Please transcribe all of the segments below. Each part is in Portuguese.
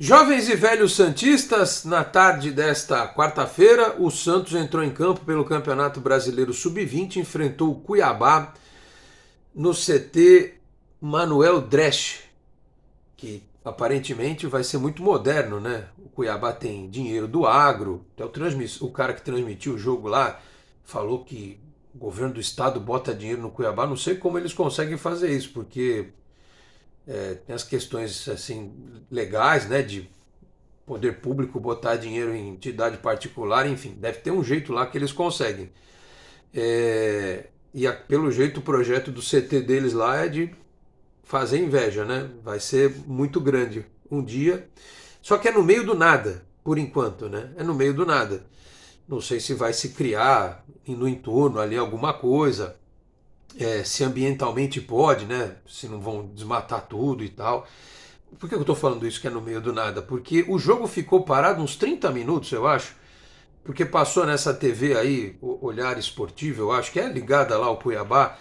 Jovens e velhos santistas, na tarde desta quarta-feira, o Santos entrou em campo pelo Campeonato Brasileiro Sub-20, enfrentou o Cuiabá no CT Manuel Dresch, que aparentemente vai ser muito moderno, né? O Cuiabá tem dinheiro do agro, até o cara que transmitiu o jogo lá falou que o governo do estado bota dinheiro no Cuiabá. Não sei como eles conseguem fazer isso, porque tem as questões assim legais, né, de poder público botar dinheiro em entidade particular, enfim, deve ter um jeito lá que eles conseguem. Pelo jeito o projeto do CT deles lá é de fazer inveja, né? Vai ser muito grande um dia. Só que é no meio do nada, por enquanto, né? É no meio do nada. Não sei se vai se criar no entorno ali alguma coisa, se ambientalmente pode, né? Se não vão desmatar tudo e tal. Por que eu estou falando isso que é no meio do nada? Porque o jogo ficou parado uns 30 minutos, eu acho, porque passou nessa TV aí, o Olhar Esportivo, eu acho que é ligada lá ao Cuiabá,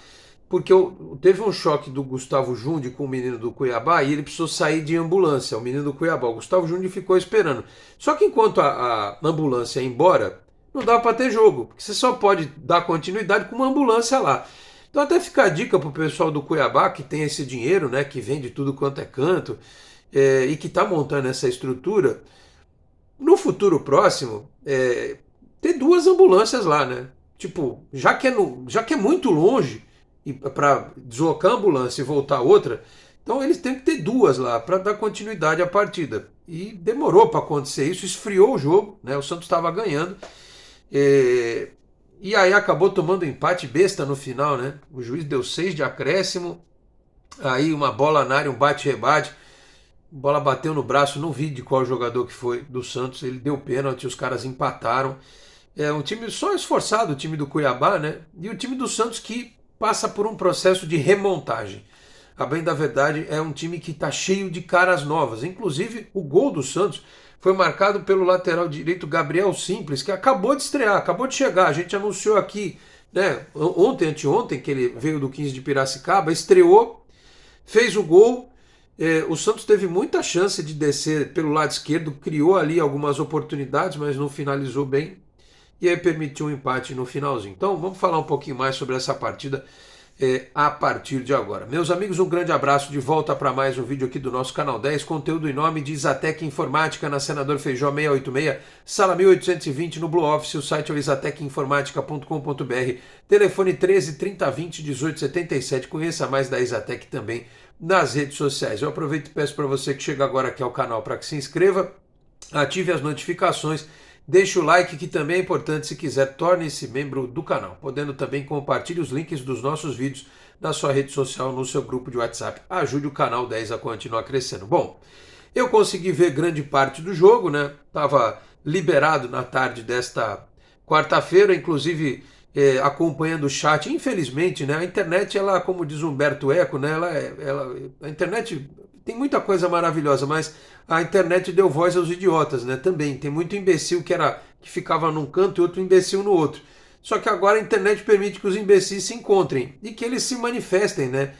porque teve um choque do Gustavo Jundi com o menino do Cuiabá e ele precisou sair de ambulância, o menino do Cuiabá. O Gustavo Jundi ficou esperando. Só que enquanto a ambulância ia embora, não dava para ter jogo, porque você só pode dar continuidade com uma ambulância lá. Então até fica a dica pro pessoal do Cuiabá que tem esse dinheiro, né, que vende tudo quanto é canto, e que está montando essa estrutura, no futuro próximo, ter duas ambulâncias lá, né? Tipo, já que é muito longe e para deslocar a ambulância e voltar outra, então eles têm que ter duas lá para dar continuidade à partida. E demorou para acontecer isso, esfriou o jogo, né? O Santos estava ganhando. é, e aí acabou tomando um empate besta no final, né? O juiz deu 6 de acréscimo, aí uma bola na área, um bate-rebate. A bola bateu no braço, não vi de qual jogador que foi do Santos. Ele deu pênalti, os caras empataram. É um time só esforçado, o time do Cuiabá, né? E o time do Santos que passa por um processo de remontagem. A bem da verdade, é um time que está cheio de caras novas. Inclusive, o gol do Santos foi marcado pelo lateral direito Gabriel Simples, que acabou de estrear, acabou de chegar. A gente anunciou aqui, né, ontem, anteontem, que ele veio do 15 de Piracicaba, estreou, fez o gol. O Santos teve muita chance de descer pelo lado esquerdo, criou ali algumas oportunidades, mas não finalizou bem. E aí permitiu um empate no finalzinho. Então vamos falar um pouquinho mais sobre essa partida a partir de agora. Meus amigos, um grande abraço, de volta para mais um vídeo aqui do nosso canal 10, conteúdo em nome de Isatec Informática, na Senador Feijó 686, sala 1820 no Blue Office. O site é o isatecinformatica.com.br, telefone 13 30 20 18 77. Conheça mais da Isatec também nas redes sociais. Eu aproveito e peço para você que chega agora aqui ao canal para que se inscreva, ative as notificações, deixe o like, que também é importante. Se quiser, torne-se membro do canal, podendo também compartilhar os links dos nossos vídeos na sua rede social, no seu grupo de WhatsApp. Ajude o canal 10 a continuar crescendo. Bom, eu consegui ver grande parte do jogo, né? Estava liberado na tarde desta quarta-feira, inclusive acompanhando o chat. Infelizmente, né? A internet, ela, como diz Humberto Eco, né? A internet tem muita coisa maravilhosa, mas a internet deu voz aos idiotas, né? Também tem muito imbecil que ficava num canto e outro imbecil no outro. Só que agora a internet permite que os imbecis se encontrem e que eles se manifestem, né?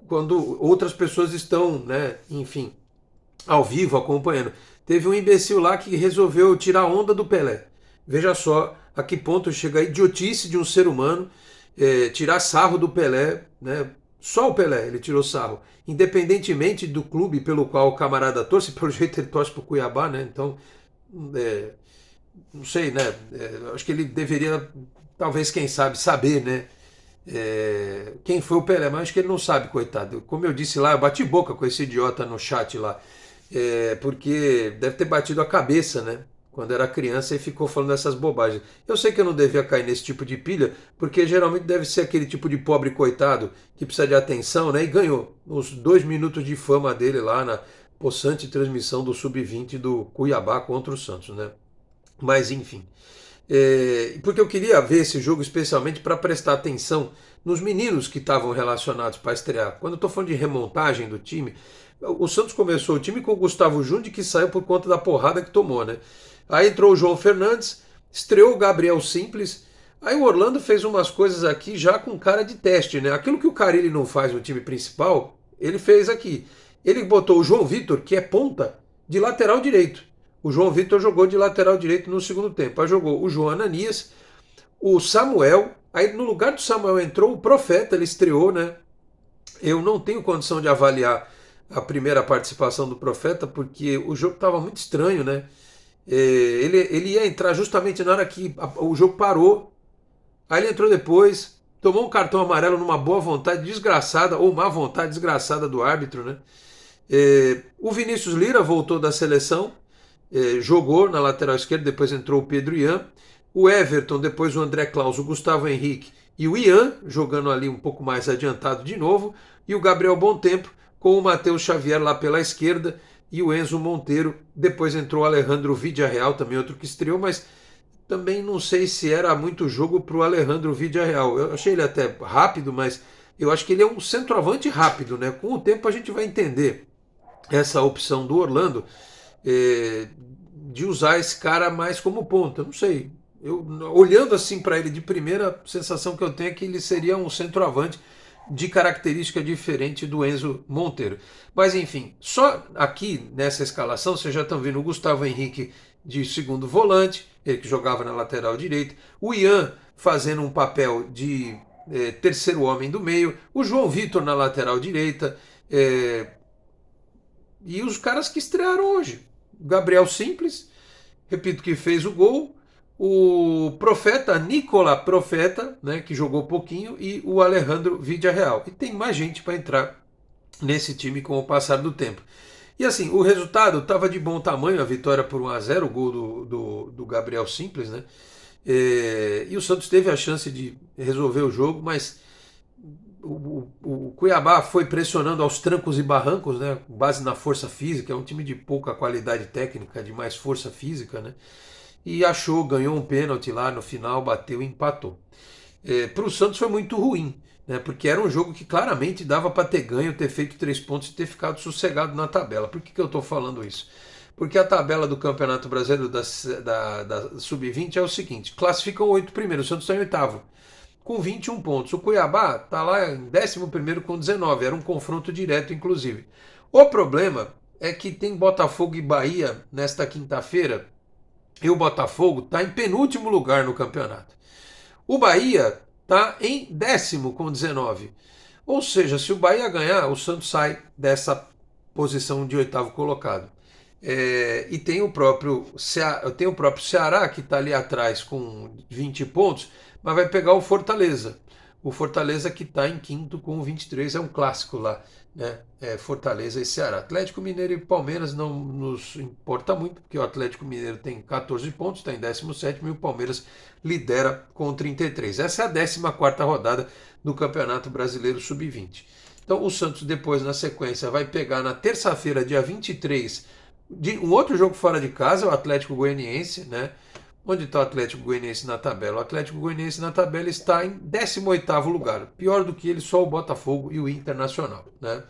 Quando outras pessoas estão, né? Enfim, ao vivo acompanhando. Teve um imbecil lá que resolveu tirar onda do Pelé. Veja só a que ponto chega a idiotice de um ser humano, tirar sarro do Pelé, né? Só o Pelé ele tirou sarro, independentemente do clube pelo qual o camarada torce. Pelo jeito ele torce pro Cuiabá, né? Então, é, não sei, né? Acho que ele deveria, talvez, quem sabe, saber, né? Quem foi o Pelé, mas acho que ele não sabe, coitado. Como eu disse lá, eu bati boca com esse idiota no chat lá, porque deve ter batido a cabeça, né? Quando era criança e ficou falando essas bobagens. Eu sei que eu não devia cair nesse tipo de pilha, porque geralmente deve ser aquele tipo de pobre coitado que precisa de atenção, né? E ganhou os 2 minutos de fama dele lá na possante transmissão do Sub-20 do Cuiabá contra o Santos, né? Mas enfim. Porque eu queria ver esse jogo especialmente para prestar atenção nos meninos que estavam relacionados para estrear. Quando eu estou falando de remontagem do time, o Santos começou o time com o Gustavo Jundi, que saiu por conta da porrada que tomou, né? Aí entrou o João Fernandes, estreou o Gabriel Simples. Aí o Orlando fez umas coisas aqui já com cara de teste, né? Aquilo que o Carille não faz no time principal, ele fez aqui. ele botou o João Vitor, que é ponta, de lateral direito. O João Vitor jogou de lateral direito no segundo tempo. Aí jogou o João Ananias, o Samuel. Aí no lugar do Samuel entrou o Profeta, ele estreou, né? Eu não tenho condição de avaliar a primeira participação do Profeta, porque o jogo estava muito estranho, né? Ele ia entrar justamente na hora que o jogo parou. Aí ele entrou depois, tomou um cartão amarelo numa boa vontade desgraçada, ou má vontade desgraçada do árbitro, né? O Vinícius Lira voltou da seleção, jogou na lateral esquerda, depois entrou o Pedro Ian. O Everton, depois o André Claus, o Gustavo Henrique e o Ian, jogando ali um pouco mais adiantado de novo. E o Gabriel Bontempo, com o Matheus Xavier lá pela esquerda e o Enzo Monteiro. Depois entrou o Alejandro Vidiarreal, também outro que estreou, mas também não sei se era muito jogo para o Alejandro Vidiarreal. Eu achei ele até rápido, mas eu acho que ele é um centroavante rápido, né? Com o tempo a gente vai entender essa opção do Orlando de usar esse cara mais como ponta. Não sei. Eu, olhando assim para ele de primeira, a sensação que eu tenho é que ele seria um centroavante de característica diferente do Enzo Monteiro. Mas enfim, só aqui nessa escalação vocês já estão vendo o Gustavo Henrique de segundo volante, ele que jogava na lateral direita, o Ian fazendo um papel de terceiro homem do meio, o João Vitor na lateral direita, e os caras que estrearam hoje. Gabriel Simples, repito que fez o gol, o Profeta, Nicola Profeta, né, que jogou pouquinho, e o Alejandro Vidiarreal. E tem mais gente para entrar nesse time com o passar do tempo. E assim, o resultado estava de bom tamanho, a vitória por 1-0, o gol do Gabriel Simples, né? E o Santos teve a chance de resolver o jogo, mas o Cuiabá foi pressionando aos trancos e barrancos, né? Base na força física, é um time de pouca qualidade técnica, de mais força física, né? E achou, ganhou um pênalti lá no final, bateu e empatou. Para o Santos foi muito ruim, né? Porque era um jogo que claramente dava para ter ganho, ter feito 3 pontos e ter ficado sossegado na tabela. Por que eu estou falando isso? Porque a tabela do Campeonato Brasileiro da Sub-20 é o seguinte: classificam 8 primeiros, o Santos está em oitavo, com 21 pontos. O Cuiabá está lá em 11º com 19, era um confronto direto, inclusive. O problema é que tem Botafogo e Bahia nesta quinta-feira, e o Botafogo está em penúltimo lugar no campeonato. O Bahia está em 10º com 19. Ou seja, se o Bahia ganhar, o Santos sai dessa posição de oitavo colocado. E tem o próprio Ceará, que está ali atrás com 20 pontos, mas vai pegar o Fortaleza. O Fortaleza que está em quinto com 23, é um clássico lá, né? Fortaleza e Ceará. Atlético Mineiro e Palmeiras não nos importa muito, porque o Atlético Mineiro tem 14 pontos, está em 17º, e o Palmeiras lidera com 33. Essa é a 14ª rodada do Campeonato Brasileiro Sub-20. Então o Santos depois, na sequência, vai pegar na terça-feira, dia 23, um outro jogo fora de casa, o Atlético Goianiense, né? Onde está o Atlético Goianiense na tabela? O Atlético Goianiense na tabela está em 18º lugar. Pior do que ele, só o Botafogo e o Internacional, né?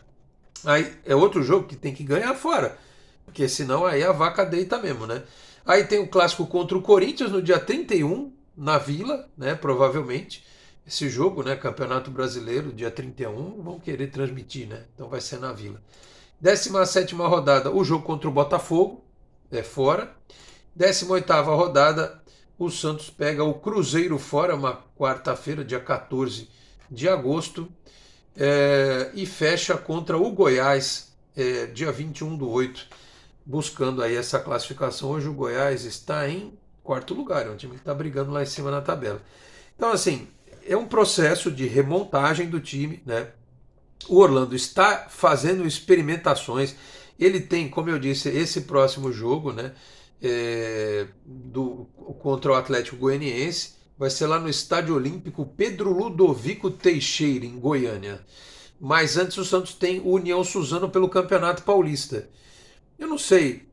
Aí é outro jogo que tem que ganhar fora, porque senão aí a vaca deita mesmo, né? Aí tem o clássico contra o Corinthians no dia 31, na Vila, né? Provavelmente. Esse jogo, né? Campeonato Brasileiro, dia 31, vão querer transmitir, né? Então vai ser na Vila. 17ª rodada, o jogo contra o Botafogo, fora. 18ª rodada, o Santos pega o Cruzeiro fora, uma quarta-feira, dia 14 de agosto, e fecha contra o Goiás, dia 21/8, buscando aí essa classificação. Hoje o Goiás está em quarto lugar, é um time que está brigando lá em cima na tabela. Então, assim, é um processo de remontagem do time, né? O Orlando está fazendo experimentações. Ele tem, como eu disse, esse próximo jogo, né, contra o Atlético Goianiense. Vai ser lá no Estádio Olímpico Pedro Ludovico Teixeira, em Goiânia. Mas antes o Santos tem o União Suzano pelo Campeonato Paulista. Eu não sei,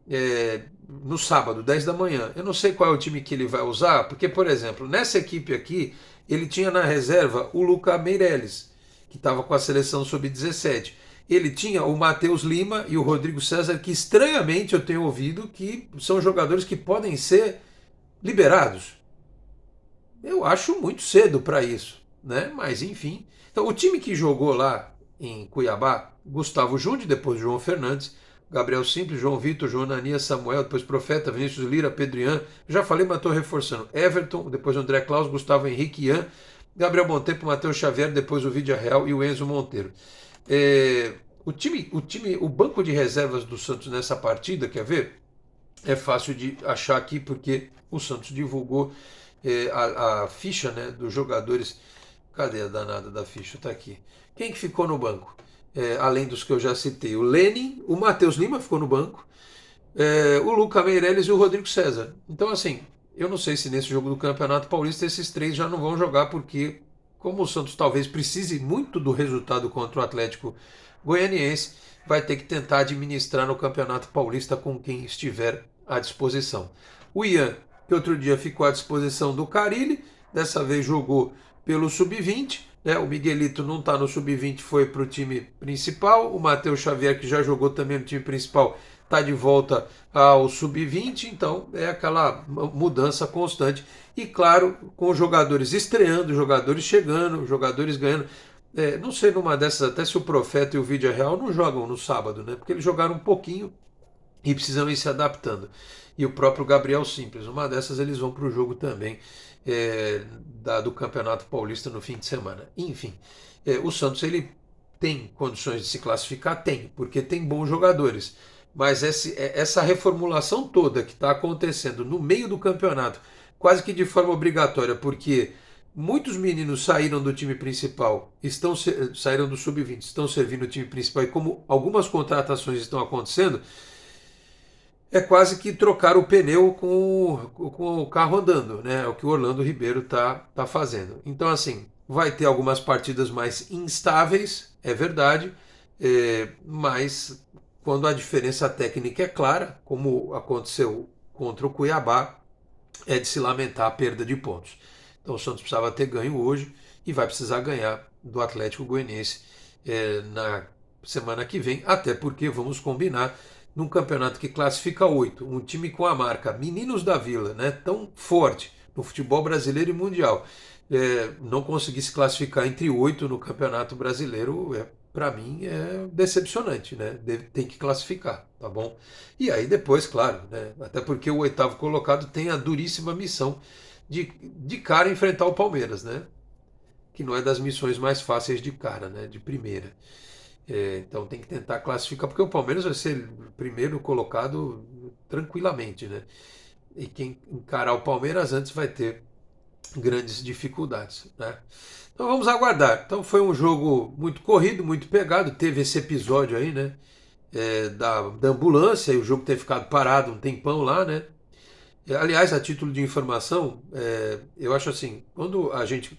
no sábado, 10 da manhã, eu não sei qual é o time que ele vai usar, porque, por exemplo, nessa equipe aqui, ele tinha na reserva o Luca Meireles, que estava com a seleção sub-17. Ele tinha o Matheus Lima e o Rodrigo César, que estranhamente eu tenho ouvido que são jogadores que podem ser liberados. Eu acho muito cedo para isso, né? Mas enfim. Então, o time que jogou lá em Cuiabá, Gustavo Junde, depois João Fernandes, Gabriel Simples, João Vitor, João Ananias, Samuel, depois Profeta, Vinícius Lira, Pedrian, já falei, mas estou reforçando, Everton, depois André Klaus, Gustavo Henrique, Ian, Gabriel Montempo, Matheus Xavier, depois o Vídea Real e o Enzo Monteiro. O banco de reservas do Santos nessa partida, quer ver? É fácil de achar aqui porque o Santos divulgou a ficha, né, dos jogadores. Cadê a danada da ficha? Está aqui. Quem que ficou no banco? Além dos que eu já citei. O Lenin, o Matheus Lima ficou no banco, o Luca Meireles e o Rodrigo César. Então, assim, eu não sei se nesse jogo do Campeonato Paulista esses três já não vão jogar, porque como o Santos talvez precise muito do resultado contra o Atlético Goianiense, vai ter que tentar administrar no Campeonato Paulista com quem estiver à disposição. O Ian, que outro dia ficou à disposição do Carille, dessa vez jogou pelo Sub-20, né? O Miguelito não está no Sub-20, foi para o time principal. O Matheus Xavier, que já jogou também no time principal, está de volta ao Sub-20, então é aquela mudança constante. E claro, com os jogadores estreando, jogadores chegando, jogadores ganhando. Não sei numa dessas até se o Profeta e o Vídea Real não jogam no sábado, né? Porque eles jogaram um pouquinho e precisam ir se adaptando. E o próprio Gabriel Simples, uma dessas eles vão para o jogo também do Campeonato Paulista no fim de semana. Enfim, o Santos ele tem condições de se classificar? Tem, porque tem bons jogadores. Mas essa reformulação toda que está acontecendo no meio do campeonato, quase que de forma obrigatória, porque muitos meninos saíram do time principal, saíram do sub-20, estão servindo o time principal, e como algumas contratações estão acontecendo, é quase que trocar o pneu com o carro andando, né? É o que o Orlando Ribeiro tá fazendo. Então, assim, vai ter algumas partidas mais instáveis, é verdade, mas quando a diferença técnica é clara, como aconteceu contra o Cuiabá, é de se lamentar a perda de pontos. Então o Santos precisava ter ganho hoje e vai precisar ganhar do Atlético Goianiense na semana que vem, até porque, vamos combinar, num campeonato que classifica 8, um time com a marca Meninos da Vila, né, tão forte no futebol brasileiro e mundial, não conseguir se classificar entre 8 no Campeonato Brasileiro, para mim, é decepcionante, né? Tem que classificar, tá bom? E aí depois, claro, né, até porque o oitavo colocado tem a duríssima missão de cara enfrentar o Palmeiras, né? Que não é das missões mais fáceis de cara, né? De primeira. Então tem que tentar classificar, porque o Palmeiras vai ser primeiro colocado tranquilamente, né? E quem encarar o Palmeiras antes vai ter grandes dificuldades, né? Então vamos aguardar. Então foi um jogo muito corrido, muito pegado. Teve esse episódio aí, né? Da ambulância e o jogo ter ficado parado um tempão lá, né? Aliás, a título de informação, eu acho assim, quando a gente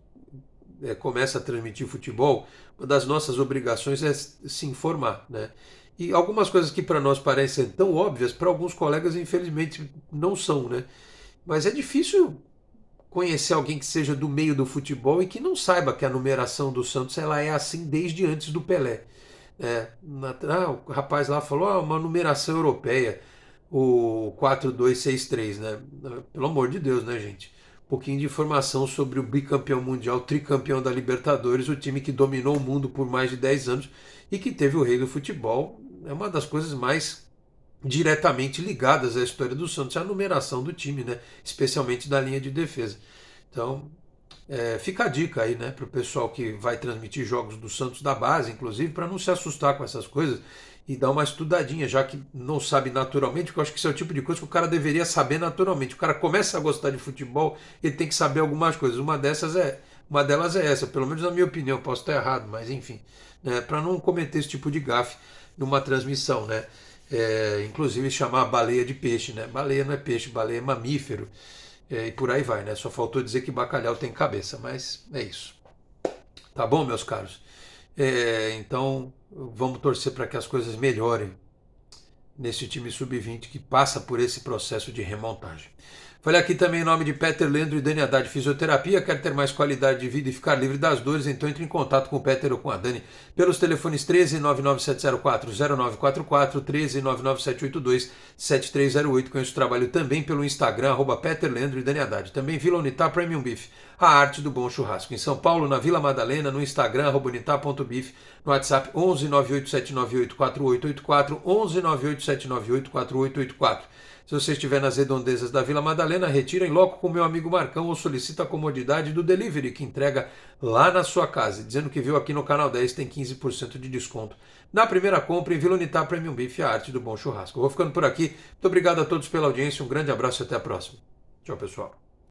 começa a transmitir futebol, uma das nossas obrigações é se informar, né? E algumas coisas que para nós parecem tão óbvias, para alguns colegas, infelizmente, não são, né? Mas é difícil conhecer alguém que seja do meio do futebol e que não saiba que a numeração do Santos ela é assim desde antes do Pelé. O rapaz lá falou, uma numeração europeia, o 4263, né? Pelo amor de Deus, né, gente? Um pouquinho de informação sobre o bicampeão mundial, tricampeão da Libertadores, o time que dominou o mundo por mais de 10 anos e que teve o rei do futebol. É uma das coisas mais diretamente ligadas à história do Santos, é a numeração do time, né? Especialmente da linha de defesa. Então, fica a dica aí, né, para o pessoal que vai transmitir jogos do Santos da base, inclusive, para não se assustar com essas coisas e dar uma estudadinha, já que não sabe naturalmente, porque eu acho que isso é o tipo de coisa que o cara deveria saber naturalmente. O cara começa a gostar de futebol, ele tem que saber algumas coisas. Uma delas é essa, pelo menos na minha opinião, posso estar errado, mas enfim, né, para não cometer esse tipo de gafe numa transmissão, né? Inclusive chamar a baleia de peixe, né? Baleia não é peixe, baleia é mamífero. E por aí vai, né? Só faltou dizer que bacalhau tem cabeça, mas é isso. Tá bom, meus caros? Então, vamos torcer para que as coisas melhorem nesse time sub-20 que passa por esse processo de remontagem. Falei aqui também em nome de Peter Leandro e Dani Haddad Fisioterapia. Quer ter mais qualidade de vida e ficar livre das dores? Então entre em contato com o Peter ou com a Dani pelos telefones 13 99704 0944, 13 99782 7308. Conheço o trabalho também pelo Instagram, @Peter Leandro e Dani Haddad. Também Vila Unitar Premium Beef, a arte do bom churrasco. Em São Paulo, na Vila Madalena, no Instagram, @unitar.beef, no WhatsApp 11 98798 4884, 11 98798 4884. Se você estiver nas redondezas da Vila Madalena, retira em loco com meu amigo Marcão ou solicita a comodidade do delivery que entrega lá na sua casa. Dizendo que viu aqui no Canal 10 tem 15% de desconto na primeira compra em Vila Unitar Premium Beef, a arte do bom churrasco. Eu vou ficando por aqui. Muito obrigado a todos pela audiência, um grande abraço e até a próxima. Tchau, pessoal.